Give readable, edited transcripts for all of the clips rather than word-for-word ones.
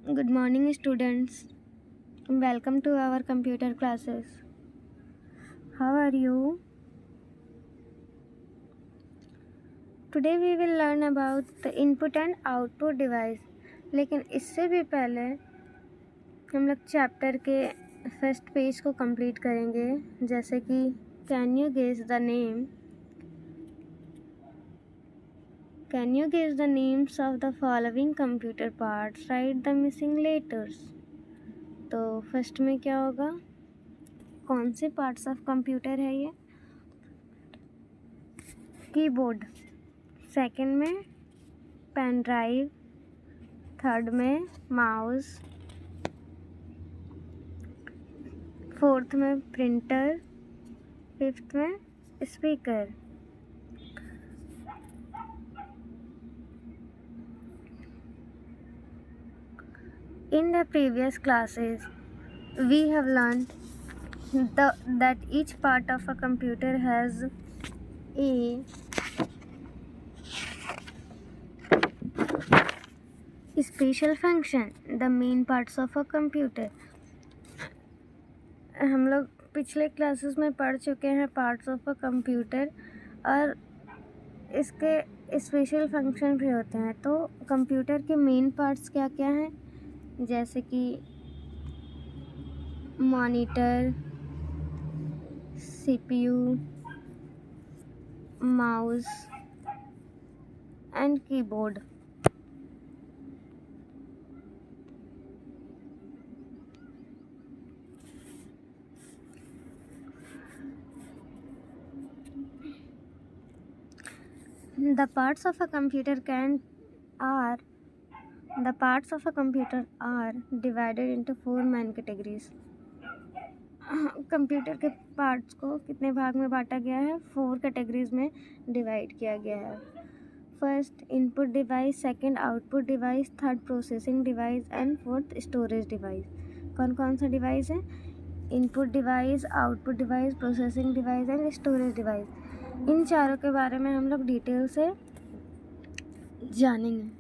Good morning, students. Welcome to our computer classes. How are you? Today we will learn about the input and output device. लेकिन इससे भी पहले हम लोग chapter के first page को कंप्लीट करेंगे, जैसे कि can you guess the name Can you guess the names of the following computer parts? Write the missing letters. तो फर्स्ट में क्या होगा? कौन से पार्ट्स ऑफ कंप्यूटर है ये? कीबोर्ड, सेकंड में पेन ड्राइव, थर्ड में माउस, फोर्थ में प्रिंटर, फिफ्थ में speaker. In the previous classes, we have learned that each part of a computer has a special function. The main parts of a computer. हम लोग पिछले classes में पढ़ चुके हैं पार्ट्स ऑफ अ कंप्यूटर और इसके स्पेशल फंक्शन भी होते हैं. तो कंप्यूटर के मेन पार्ट्स क्या क्या हैं? जैसे कि monitor, CPU, mouse and keyboard. The parts of a computer are divided into 4 main categories. Computer के पार्ट्स को कितने भाग में बांटा गया है? 4 कैटेगरीज में डिवाइड किया गया है. First input device, second output device, third processing device and fourth storage device. कौन कौन सा डिवाइस है? Input device, output device, processing device and storage device. इन चारों के बारे में हम लोग डिटेल से जानेंगे.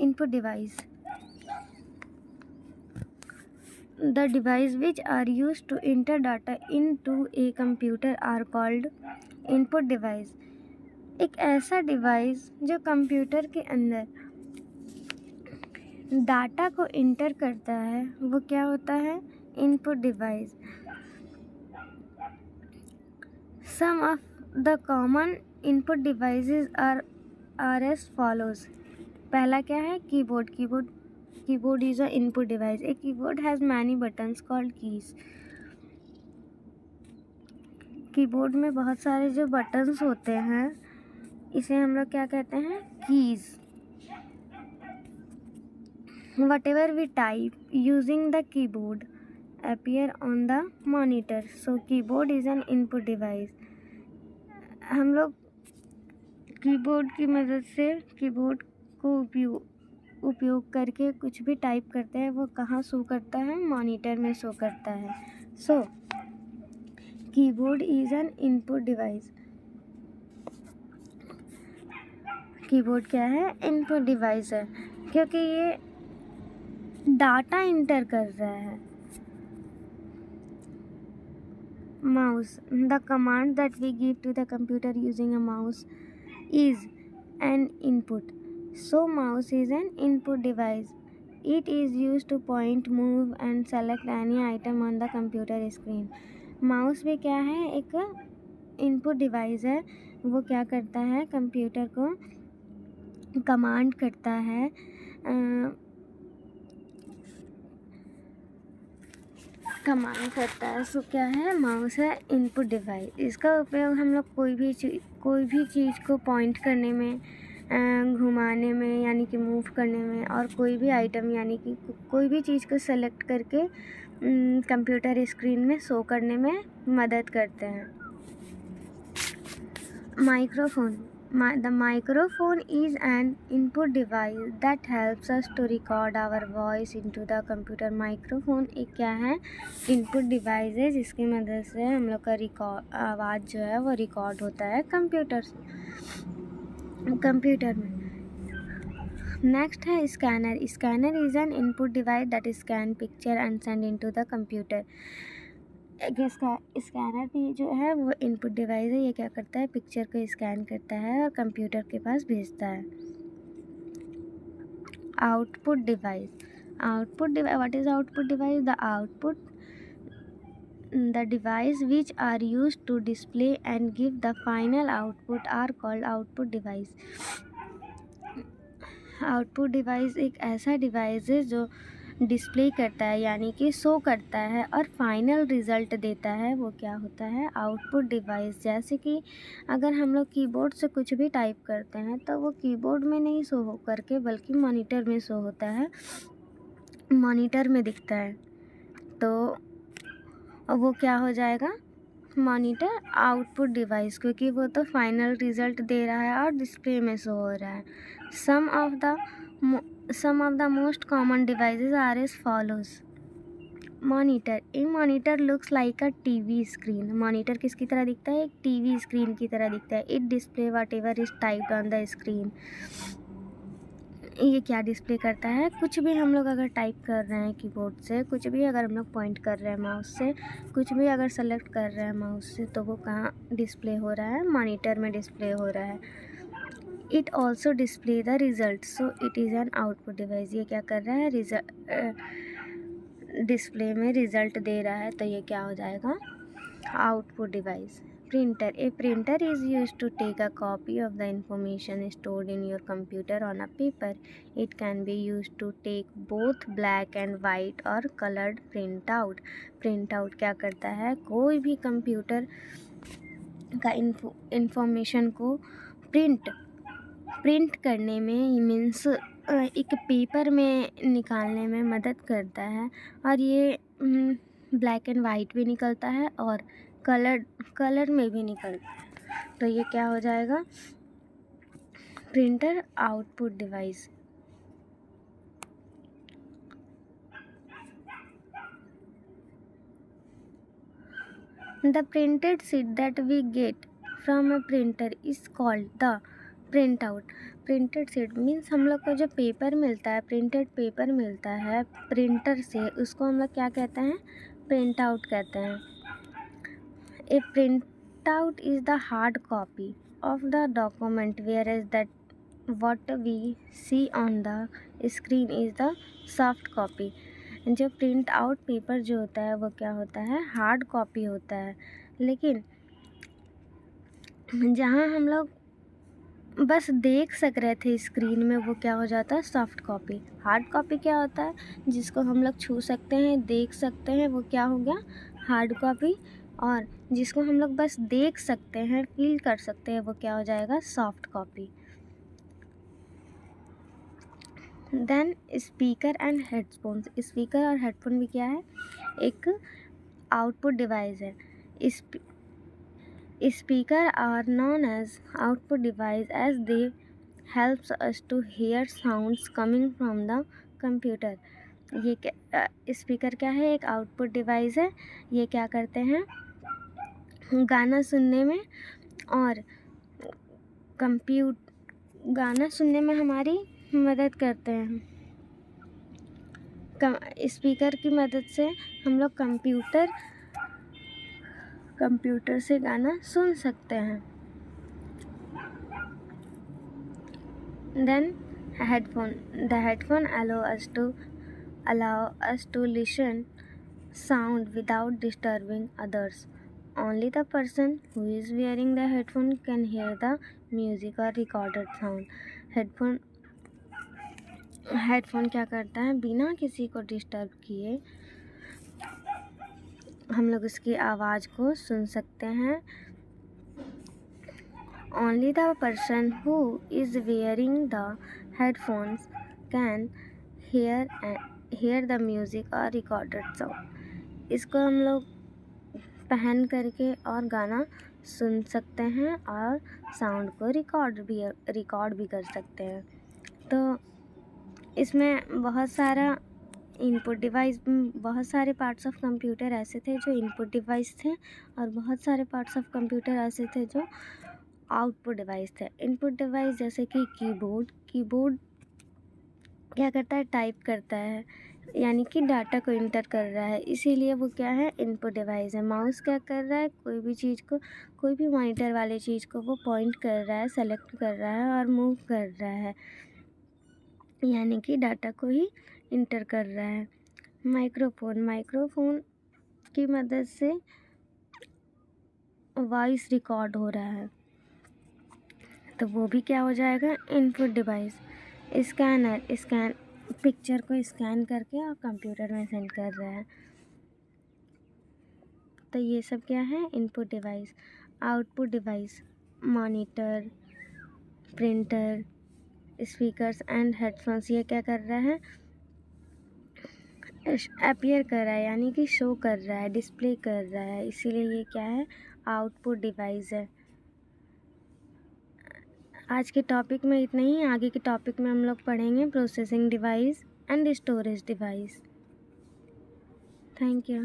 Input device, the device which are used to enter data into a computer are called input device. एक ऐसा डिवाइस जो कंप्यूटर के अंदर डाटा को इंटर करता है वो क्या होता है? Input device. Some of the common input devices are as follows. पहला क्या है? Keyboard. Keyboard is an input device. A keyboard has many buttons called keys. Keyboard में बहुत सारे जो बटन्स होते हैं इसे हम लोग क्या कहते हैं? Keys. Whatever we type using the keyboard appear on the monitor. So keyboard is an input device. हम लोग कीबोर्ड की मदद से कीबोर्ड को उपयोग करके कुछ भी टाइप करते हैं वो कहाँ शो करता है? मॉनिटर में शो करता है. So keyboard is an input device. Keyboard क्या है? इनपुट डिवाइस है क्योंकि ये डाटा इंटर कर रहा है. Mouse, the command that we give to the computer using a mouse is an input. So mouse is an input device. It is used to point, move and select any item on the computer screen. Mouse भी क्या है? एक input device है. वो क्या करता है? Computer को कमांड करता है. सो क्या है? माउस है इनपुट डिवाइस. इसका उपयोग हम लोग कोई भी चीज़ को पॉइंट करने में, घुमाने में यानी कि मूव करने में और कोई भी आइटम यानी कि कोई भी चीज़ को सेलेक्ट करके कंप्यूटर स्क्रीन में शो करने में मदद करते हैं. Microphone, the microphone is an input device that helps us to record our voice into the computer. Microphone एक क्या है? इनपुट डिवाइस है जिसकी मदद से हम लोग का आवाज़ जो है वो रिकॉर्ड होता है कंप्यूटर में. नेक्स्ट है scanner. Scanner is an input device that scan picture and send into the computer. इसका स्कैनर भी जो है वो इनपुट डिवाइस है. ये क्या करता है, पिक्चर को स्कैन करता है और कंप्यूटर के पास भेजता है. Output device. Output device, what is output device? The output, the device which are used to display and give the final output are called output device. Output device एक ऐसा device है जो डिस्प्ले करता है यानी कि शो करता है और फाइनल रिज़ल्ट देता है. वो क्या होता है, आउटपुट डिवाइस. जैसे कि अगर हम लोग कीबोर्ड से कुछ भी टाइप करते हैं तो वो कीबोर्ड में नहीं शो हो करके बल्कि मॉनिटर में शो होता है, मॉनिटर में दिखता है. तो वो क्या हो जाएगा, मॉनिटर आउटपुट डिवाइस, क्योंकि वो तो फाइनल रिज़ल्ट दे रहा है और डिस्प्ले में शो हो रहा है. Some of the most common devices are as follows. Monitor. A monitor looks like a TV screen. Monitor किसकी तरह दिखता है, एक टीवी स्क्रीन की तरह दिखता है. It display what ever is typed on the screen. ये क्या डिस्प्ले करता है, कुछ भी हम लोग अगर टाइप कर रहे हैं कीबोर्ड से, कुछ भी अगर हम लोग पॉइंट कर रहे हैं माउस से, कुछ भी अगर सेलेक्ट कर रहे हैं माउस से, तो वो कहाँ डिस्प्ले हो रहा है, मॉनिटर में डिस्प्ले हो रहा है. It also display the result, so it is an output device. ये क्या कर रहा है, डिस्प्ले में रिजल्ट दे रहा है, तो ये क्या हो जाएगा, output device. Printer. A printer is used to take a copy of the information stored in your computer on a paper. It can be used to take both black and white or colored printout. Printout क्या करता है, कोई भी computer का information को print करने में, means एक पेपर में निकालने में मदद करता है. और ये ब्लैक एंड वाइट भी निकलता है और कलर में भी निकलता है. तो ये क्या हो जाएगा, printer output device. The printed sheet that we get from a printer is called the printout. Printed sheet means हम लोग को जो पेपर मिलता है, प्रिंटेड पेपर मिलता है प्रिंटर से, उसको हम लोग क्या कहते हैं, प्रिंट आउट कहते हैं. A printout is the hard copy of the document, whereas that what we see on the screen is the soft copy. जो प्रिंट आउट पेपर जो होता है वो क्या होता है, हार्ड कॉपी होता है. लेकिन जहाँ हम लोग बस देख सक रहे थे स्क्रीन में, वो क्या हो जाता है, सॉफ्ट कॉपी. हार्ड कॉपी क्या होता है, जिसको हम लोग छू सकते हैं, देख सकते हैं, वो क्या हो गया, हार्ड कॉपी. और जिसको हम लोग बस देख सकते हैं, फील कर सकते हैं, वो क्या हो जाएगा, soft copy. Then speaker and headphones. Speaker और हेडफोन भी क्या है, एक आउटपुट डिवाइस है. Speaker are known as output device as they helps us to hear sounds coming from the computer. ये क्या, स्पीकर क्या है, एक आउटपुट डिवाइस है. ये क्या करते हैं, गाना सुनने में और गाना सुनने में हमारी मदद करते हैं. स्पीकर की मदद से हम लोग कंप्यूटर से गाना सुन सकते हैं. Then headphone. The headphone allow us to listen sound without disturbing others. Only the person who is wearing the headphone can hear the music or recorded sound. Headphone क्या करता है, बिना किसी को डिस्टर्ब किए हम लोग उसकी आवाज़ को सुन सकते हैं. Only the person who is wearing the headphones can hear the music or recorded sound. इसको हम लोग पहन करके और गाना सुन सकते हैं और साउंड को रिकॉर्ड भी कर सकते हैं. तो इसमें बहुत सारा इनपुट डिवाइस, बहुत सारे पार्ट्स ऑफ कंप्यूटर ऐसे थे जो इनपुट डिवाइस थे और बहुत सारे पार्ट्स ऑफ कंप्यूटर ऐसे थे जो आउटपुट डिवाइस थे. इनपुट डिवाइस जैसे कि कीबोर्ड क्या करता है, टाइप करता है, यानी कि डाटा को इंटर कर रहा है, इसीलिए वो क्या है, इनपुट डिवाइस है। माउस क्या कर रहा है, कोई भी चीज़ को, कोई भी मॉनिटर वाली चीज़ को वो पॉइंट कर रहा है, सेलेक्ट कर रहा है और मूव कर रहा है, यानी कि डाटा को ही इंटर कर रहा है। माइक्रोफोन की मदद से वॉइस रिकॉर्ड हो रहा है, तो वो भी क्या हो जाएगा, इनपुट डिवाइस। स्कैन पिक्चर को स्कैन करके और कंप्यूटर में सेंड कर रहा है, तो ये सब क्या है, input device. Output device, monitor, printer, speakers and headphones, ये क्या कर रहा है, अपीयर कर रहा है, यानी कि शो कर रहा है, डिस्प्ले कर रहा है, इसीलिए ये क्या है, आउटपुट डिवाइस है। आज के टॉपिक में इतना ही। आगे के टॉपिक में हम लोग पढ़ेंगे processing device and storage device. Thank you.